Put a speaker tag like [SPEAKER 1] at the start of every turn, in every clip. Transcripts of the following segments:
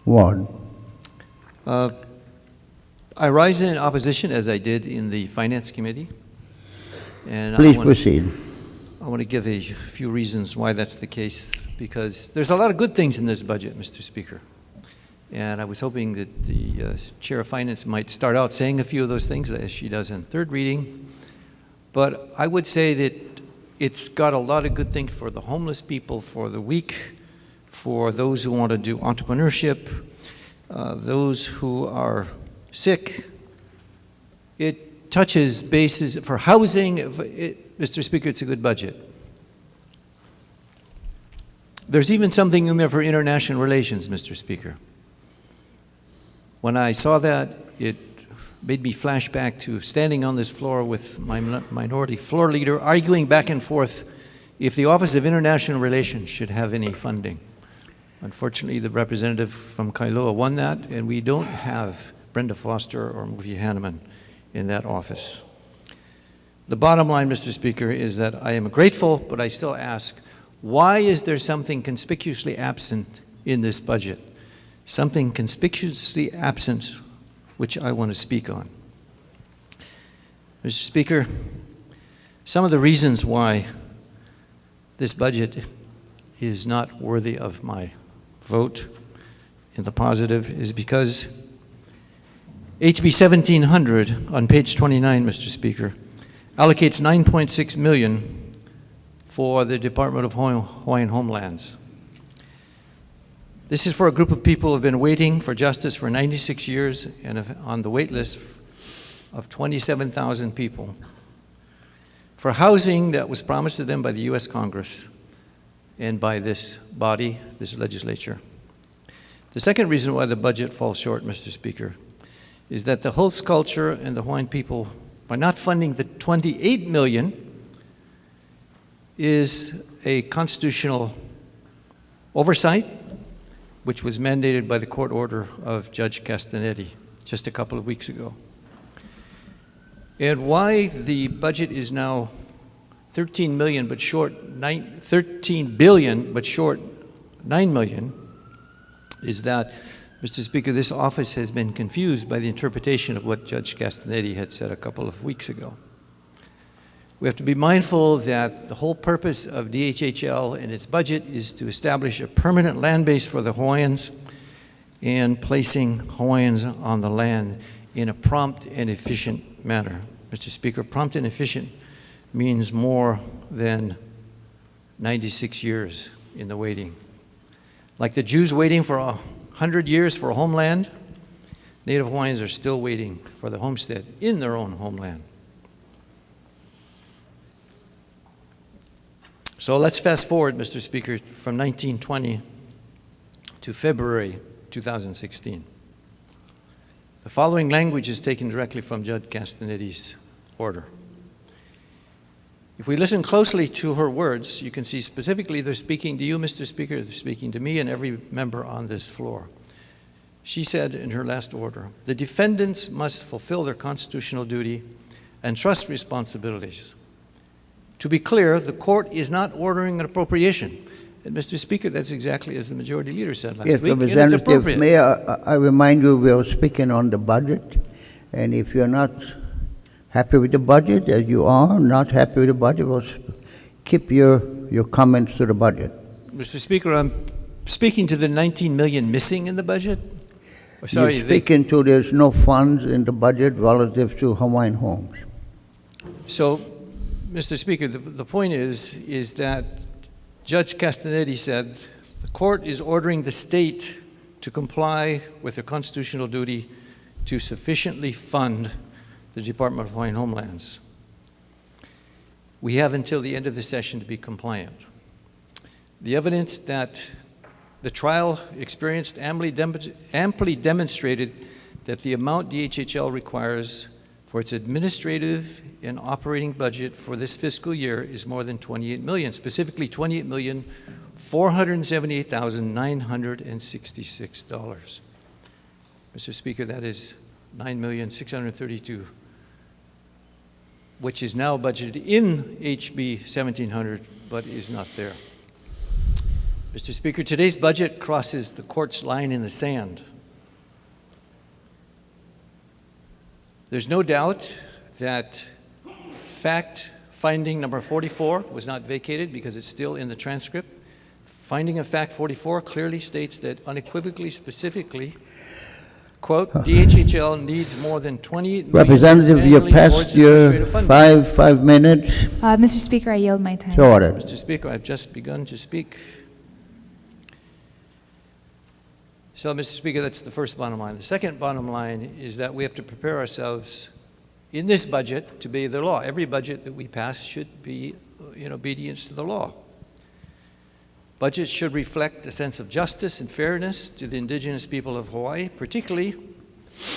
[SPEAKER 1] Ward.
[SPEAKER 2] I rise in opposition, as I did in the Finance Committee. And
[SPEAKER 1] Please proceed.
[SPEAKER 2] I want to give a few reasons why that's the case, because there's a lot of good things in this budget, Mr. Speaker. And I was hoping that the Chair of Finance might start out saying a few of those things, as she does in third reading. But I would say that it's got a lot of good things for the homeless people, for the weak, for those who want to do entrepreneurship, those who are sick. It touches bases for housing. Mr. Speaker, it's a good budget. There's even something in there for international relations, Mr. Speaker. When I saw that, it made me flash back to standing on this floor with my minority floor leader, arguing back and forth if the Office of International Relations should have any funding. Unfortunately, the representative from Kailua won that, and we don't have Brenda Foster or Mufi Hanneman in that office. The bottom line, Mr. Speaker, is that I am grateful, but I still ask, why is there something conspicuously absent in this budget? Something conspicuously absent, which I want to speak on. Mr. Speaker, some of the reasons why this budget is not worthy of my vote in the positive is because HB 1700 on page 29, Mr. Speaker, allocates $9.6 million for the Department of Hawaiian Homelands. This is for a group of people who have been waiting for justice for 96 years and on the wait list of 27,000 people for housing that was promised to them by the U.S. Congress and by this body, this legislature. The second reason why the budget falls short, Mr. Speaker, is that the host culture and the Hawaiian people, by not funding the $28 million, is a constitutional oversight, which was mandated by the court order of Judge Castanetti just a couple of weeks ago. And why the budget is now 13 billion but short 9 million is that, Mr. Speaker, this office has been confused by the interpretation of what Judge Castanetti had said a couple of weeks ago. We have to be mindful that the whole purpose of DHHL and its budget is to establish a permanent land base for the Hawaiians and placing Hawaiians on the land in a prompt and efficient manner. Mr. Speaker, prompt and efficient means more than 96 years in the waiting. Like the Jews waiting for 100 years for a homeland, Native Hawaiians are still waiting for the homestead in their own homeland. So let's fast forward, Mr. Speaker, from 1920 to February 2016. The following language is taken directly from Judge Castanetti's order. If we listen closely to her words, you can see specifically they're speaking to you, Mr. Speaker, they're speaking to me and every member on this floor. She said in her last order, the defendants must fulfill their constitutional duty and trust responsibilities. To be clear, the court is not ordering an appropriation. And Mr. Speaker, that's exactly as the majority leader said last week, and it's appropriate.
[SPEAKER 1] May I remind you, we are speaking on the budget, and if you're not happy with the budget, as you are, not happy with the budget, well, keep your comments to the budget.
[SPEAKER 2] Mr. Speaker, I'm speaking to the 19 million missing in the budget. Oh, sorry,
[SPEAKER 1] you're speaking to there's no funds in the budget relative to Hawaiian homes.
[SPEAKER 2] So, Mr. Speaker, the point is that Judge Castanetti said the court is ordering the state to comply with their constitutional duty to sufficiently fund the Department of Hawaiian Homelands. We have until the end of the session to be compliant. The evidence that the trial experienced amply demonstrated that the amount DHHL requires for its administrative and operating budget for this fiscal year is more than 28 million, specifically $28,478,966. Mr. Speaker, that is $9,632,000, which is now budgeted in HB 1700, but is not there. Mr. Speaker, today's budget crosses the court's line in the sand. There's no doubt that fact finding number 44 was not vacated because it's still in the transcript. Finding of fact 44 clearly states that unequivocally, specifically, quote, DHHL needs more than 28 million
[SPEAKER 1] Representative, you
[SPEAKER 2] annually
[SPEAKER 1] passed
[SPEAKER 2] towards
[SPEAKER 1] your
[SPEAKER 2] administrative funding.
[SPEAKER 1] five minutes.
[SPEAKER 3] Mr. Speaker, I yield my time.
[SPEAKER 1] So ordered.
[SPEAKER 2] Mr. Speaker, I've just begun to speak. So, Mr. Speaker, that's the first bottom line. The second bottom line is that we have to prepare ourselves in this budget to obey the law. Every budget that we pass should be in obedience to the law. Budgets should reflect a sense of justice and fairness to the indigenous people of Hawaii, particularly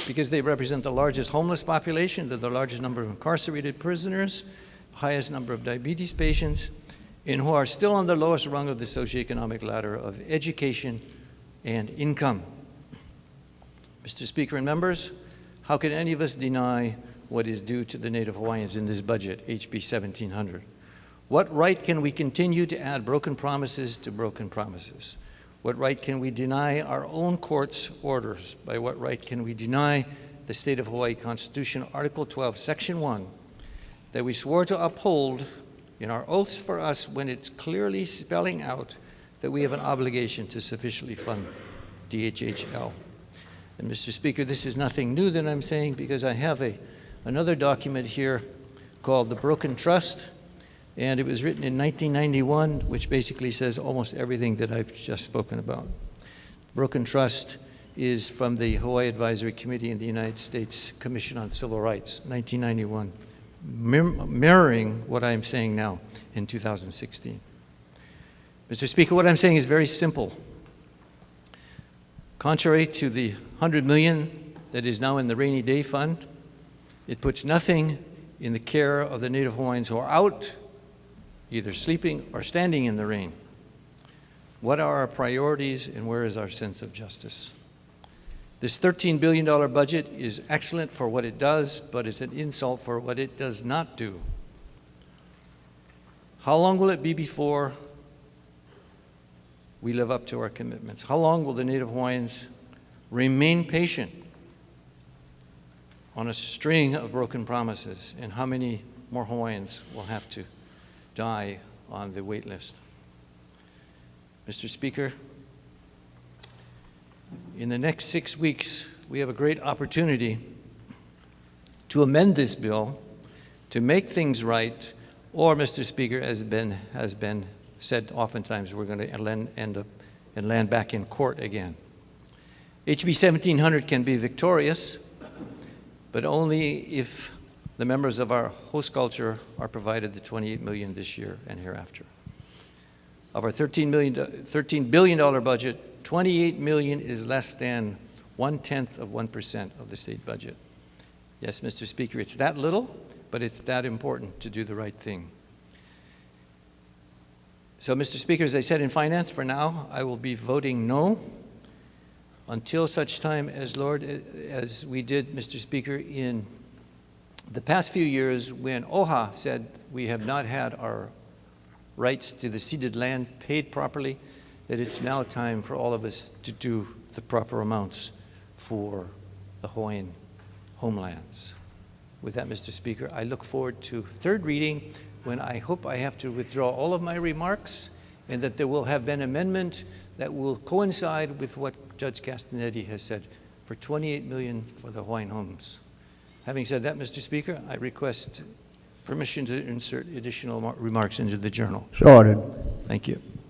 [SPEAKER 2] because they represent the largest homeless population, the largest number of incarcerated prisoners, the highest number of diabetes patients, and who are still on the lowest rung of the socioeconomic ladder of education and income. Mr. Speaker and members, how can any of us deny what is due to the Native Hawaiians in this budget, HB 1700? What right can we continue to add broken promises to broken promises? What right can we deny our own court's orders? By what right can we deny the State of Hawaii Constitution, Article 12, Section 1, that we swore to uphold in our oaths for us when it's clearly spelling out that we have an obligation to sufficiently fund DHHL? And Mr. Speaker, this is nothing new that I'm saying because I have another document here called the Broken Trust, and it was written in 1991, which basically says almost everything that I've just spoken about. The Broken Trust is from the Hawaii Advisory Committee in the United States Commission on Civil Rights, 1991, mirroring what I'm saying now in 2016. Mr. Speaker, what I'm saying is very simple. Contrary to the $100 million that is now in the rainy day fund, it puts nothing in the care of the Native Hawaiians who are out, either sleeping or standing in the rain. What are our priorities and where is our sense of justice? This $13 billion budget is excellent for what it does, but it's an insult for what it does not do. How long will it be before we live up to our commitments? How long will the Native Hawaiians remain patient on a string of broken promises? And how many more Hawaiians will have to die on the wait list? Mr. Speaker, in the next 6 weeks, we have a great opportunity to amend this bill, to make things right, or, Mr. Speaker, as has been said oftentimes, we're going to end up and land back in court again. HB 1700 can be victorious, but only if the members of our host culture are provided the $28 million this year and hereafter. Of our $13 billion budget, $28 million is less than 0.1% of the state budget. Yes, Mr. Speaker, it's that little, but it's that important to do the right thing. So, Mr. Speaker, as I said in finance, for now, I will be voting no until such time as, Lord, as we did, Mr. Speaker, in the past few years when OHA said we have not had our rights to the ceded land paid properly, that it's now time for all of us to do the proper amounts for the Hawaiian homelands. With that, Mr. Speaker, I look forward to third reading, when I hope I have to withdraw all of my remarks and that there will have been amendment that will coincide with what Judge Castanetti has said for $28 million for the Hawaiian homes. Having said that, Mr. Speaker, I request permission to insert additional remarks into the journal.
[SPEAKER 1] So ordered.
[SPEAKER 2] Thank you.